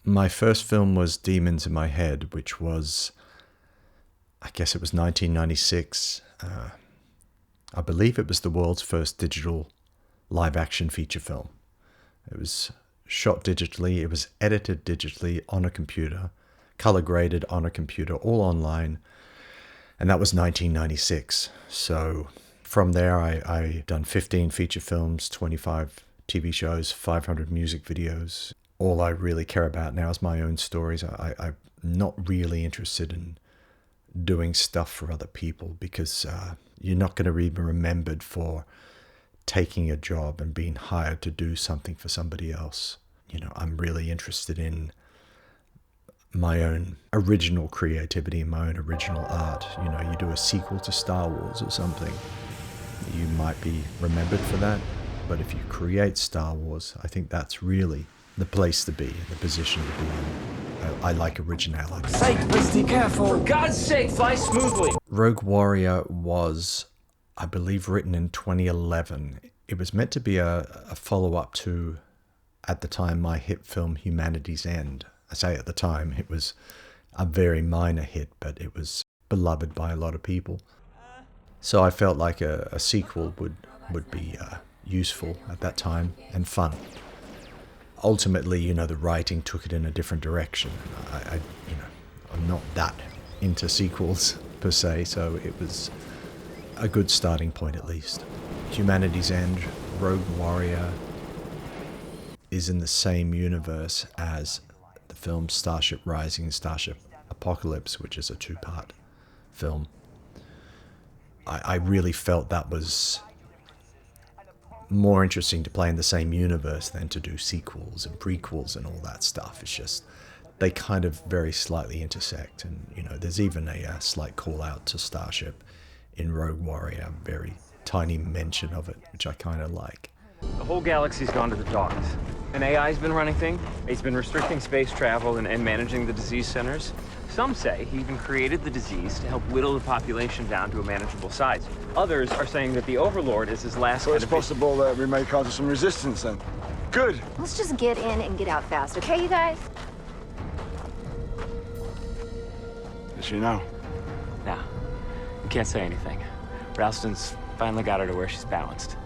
My first film was Demons in My Head, which was, I guess it was 1996. I believe it was the world's first digital live-action feature film. It was shot digitally, it was edited digitally on a computer, color graded on a computer, all online, and that was 1996. So from there, I done 15 feature films, 25 TV shows, 500 music videos. All I really care about now is my own stories. I'm not really interested in doing stuff for other people because you're not going to be remembered for taking a job and being hired to do something for somebody else. I'm really interested in my own original creativity, my own original art. You do a sequel to Star Wars or something, you might be remembered for that. But if you create Star Wars, I think that's really the place to be, the position to be in. I like originality. Sake, please be careful. For God's sake, fly smoothly. Rogue Warrior was, I believe, written in 2011. It was meant to be a follow-up to, at the time, my hit film Humanity's End. I say at the time, it was a very minor hit, but it was beloved by a lot of people. So I felt like a sequel would be useful at that time and fun. Ultimately, the writing took it in a different direction. I'm not that into sequels per se, so it was a good starting point at least. Humanity's End, Rogue Warrior is in the same universe as the film Starship Rising and Starship Apocalypse, which is a two-part film. I really felt that was more interesting to play in the same universe than to do sequels and prequels and all that stuff. It's just, they kind of very slightly intersect. And, there's even a slight call out to Starship in Rogue Warrior, a very tiny mention of it, which I kind of like. The whole galaxy's gone to the dogs. An AI's been running things. It's been restricting space travel and managing the disease centers. Some say he even created the disease to help whittle the population down to a manageable size. Others are saying that the Overlord is his last. So it's possible that we may encounter some resistance then. Good. Let's just get in and get out fast, okay, you guys? Does she know? No, you can't say anything. Ralston's finally got her to where she's balanced.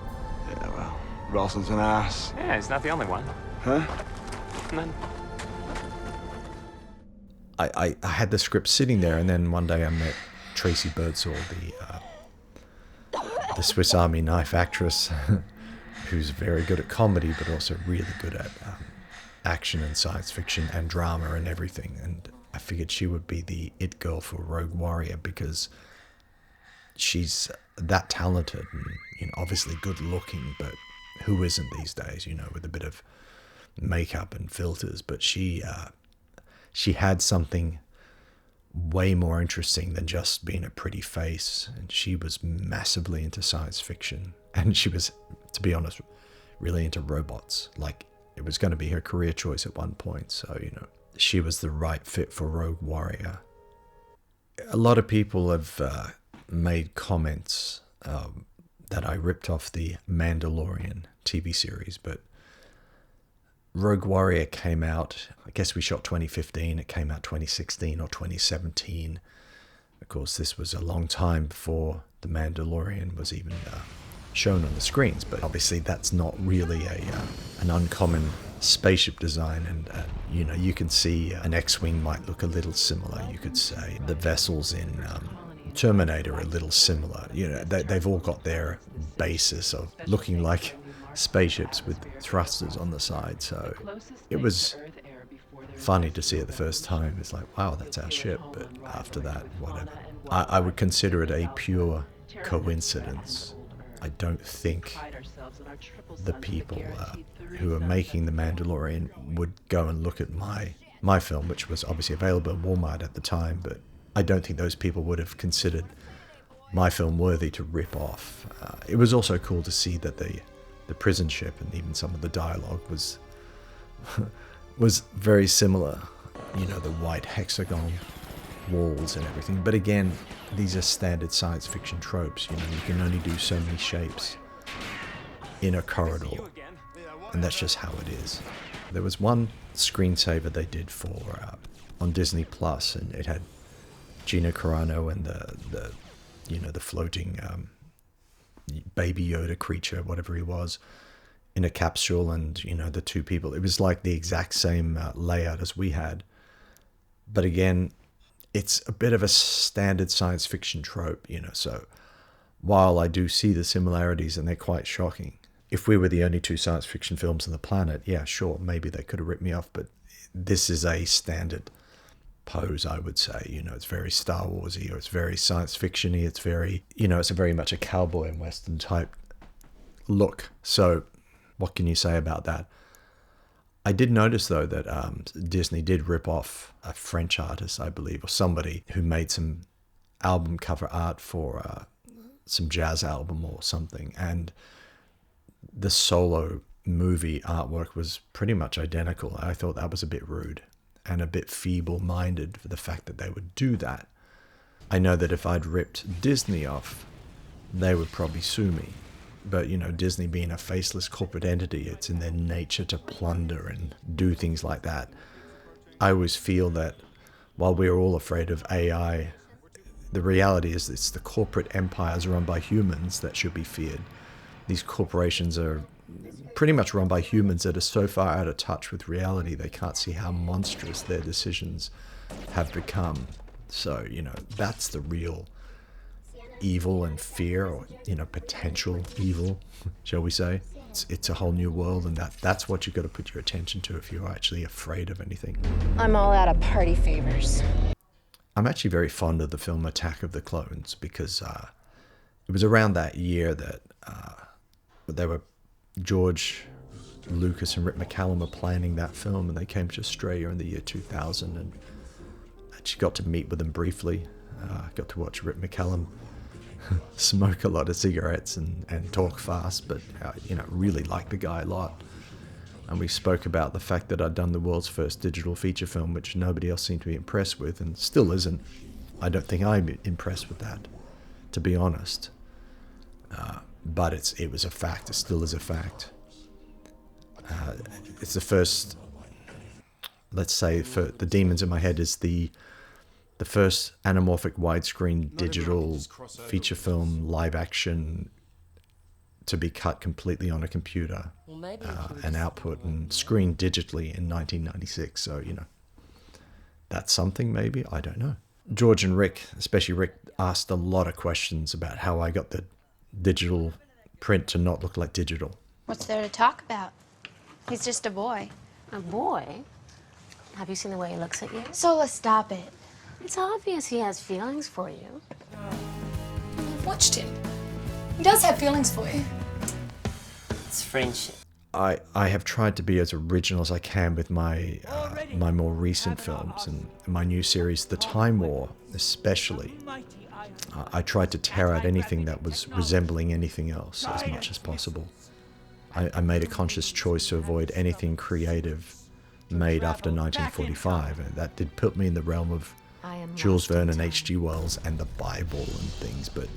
Yeah, well, Ralston's an ass. Yeah, he's not the only one. Huh? None. I had the script sitting there, and then one day I met Tracy Birdsall, the Swiss Army knife actress, who's very good at comedy, but also really good at action and science fiction and drama and everything. And I figured she would be the it girl for Rogue Warrior because she's that talented and obviously good looking, but who isn't these days, with a bit of makeup and filters. But she had something way more interesting than just being a pretty face. And she was massively into science fiction. And she was, to be honest, really into robots. Like, it was going to be her career choice at one point. So, she was the right fit for Rogue Warrior. A lot of people have made comments that I ripped off the Mandalorian TV series, but Rogue Warrior came out, I guess we shot 2015, it came out 2016 or 2017. Of course, this was a long time before The Mandalorian was even shown on the screens, but obviously that's not really an uncommon spaceship design, and you can see an X-Wing might look a little similar, you could say. The vessels in Terminator are a little similar. They've all got their basis of looking like spaceships with thrusters on the side, so it was funny to see it the first time. It's like, wow, that's our ship, but after that, whatever. I would consider it a pure coincidence. I don't think the people who are making The Mandalorian would go and look at my film, which was obviously available at Walmart at the time, but I don't think those people would have considered my film worthy to rip off. It was also cool to see that the prison ship and even some of the dialogue was very similar. The white hexagon walls and everything. But again, these are standard science fiction tropes. You can only do so many shapes in a corridor, and that's just how it is. There was one screensaver they did for on Disney Plus, and it had Gina Carano and the floating baby Yoda creature, whatever he was, in a capsule, and the two people. It was like the exact same layout as we had, but again, it's a bit of a standard science fiction trope, so while I do see the similarities and they're quite shocking, if we were the only two science fiction films on the planet, yeah, sure, maybe they could have ripped me off, but this is a standard pose, I would say. It's very Star Warsy, or it's very science fictiony. It's very, it's a very much a cowboy and western type look. So what can you say about that? I did notice, though, that Disney did rip off a French artist, I believe, or somebody who made some album cover art for some jazz album or something, and the Solo movie artwork was pretty much identical. I thought that was a bit rude and a bit feeble-minded for the fact that they would do that. I know that if I'd ripped Disney off, they would probably sue me. But, Disney being a faceless corporate entity, it's in their nature to plunder and do things like that. I always feel that while we're all afraid of AI, the reality is it's the corporate empires run by humans that should be feared. These corporations are pretty much run by humans that are so far out of touch with reality they can't see how monstrous their decisions have become. So, that's the real evil and fear, or, potential evil, shall we say. It's a whole new world, and that's what you've got to put your attention to if you're actually afraid of anything. I'm all out of party favors. I'm actually very fond of the film Attack of the Clones, because it was around that year that they were George Lucas and Rick McCallum were planning that film, and they came to Australia in the year 2000, and actually got to meet with them briefly. Got to watch Rick McCallum smoke a lot of cigarettes and talk fast, but really liked the guy a lot. And we spoke about the fact that I'd done the world's first digital feature film, which nobody else seemed to be impressed with, and still isn't. I don't think I'm impressed with that, to be honest. But it was a fact. It still is a fact. It's the first, let's say, for the demons in my head, is the first anamorphic widescreen digital feature film live action to be cut completely on a computer and output and screened digitally in 1996. So, that's something maybe. I don't know. George and Rick, especially Rick, asked a lot of questions about how I got the digital print to not look like digital. What's there to talk about? He's just a boy. A boy? Have you seen the way he looks at you? Sola, stop it. It's obvious he has feelings for you. I've watched him. He does have feelings for you. It's friendship. I have tried to be as original as I can with my my more recent films and my new series, The Time War, especially. I tried to tear out anything that was resembling anything else as much as possible. I made a conscious choice to avoid anything creative made after 1945, and that did put me in the realm of Jules Verne and H.G. Wells and the Bible and things, but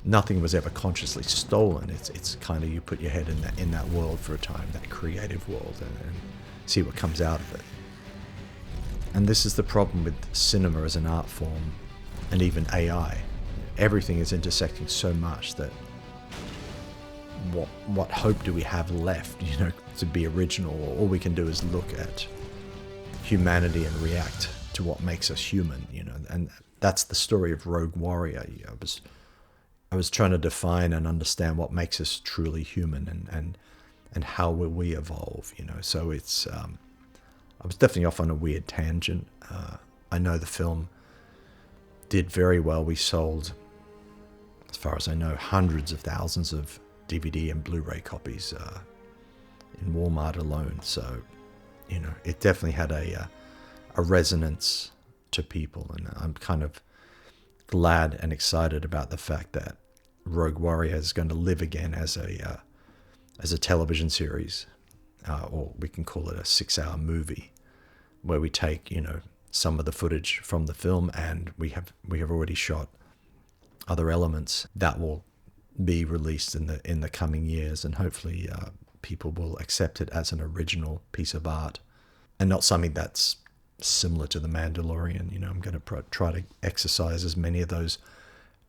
nothing was ever consciously stolen. It's kind of, you put your head in that world for a time, that creative world, and see what comes out of it. And this is the problem with cinema as an art form, and even AI. Everything is intersecting so much that what hope do we have left, to be original? All we can do is look at humanity and react to what makes us human, and that's the story of Rogue Warrior. I was trying to define and understand what makes us truly human, and how will we evolve, so it's I was definitely off on a weird tangent. I know the film did very well. We sold, as far as I know, hundreds of thousands of DVD and Blu-ray copies in Walmart alone, so it definitely had a resonance to people, and I'm kind of glad and excited about the fact that Rogue Warrior is going to live again as a television series, or we can call it a 6-hour movie, where we take some of the footage from the film, and we have already shot other elements that will be released in the coming years, and hopefully people will accept it as an original piece of art. and not something that's similar to the Mandalorian. You know, I'm going to try to exercise as many of those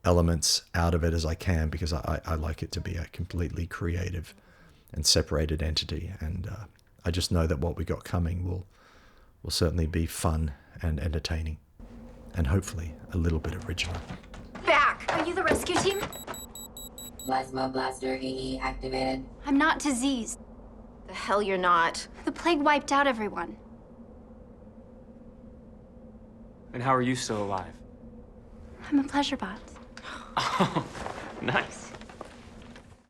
elements out of it as I can, because I like it to be a completely creative and separated entity. And I just know that what we got coming will certainly be fun and entertaining, and hopefully a little bit original. Back! Are you the rescue team? Plasma Blaster AE activated. I'm not diseased. The hell you're not. The plague wiped out everyone. And how are you still alive? I'm a pleasure bot. Oh, nice.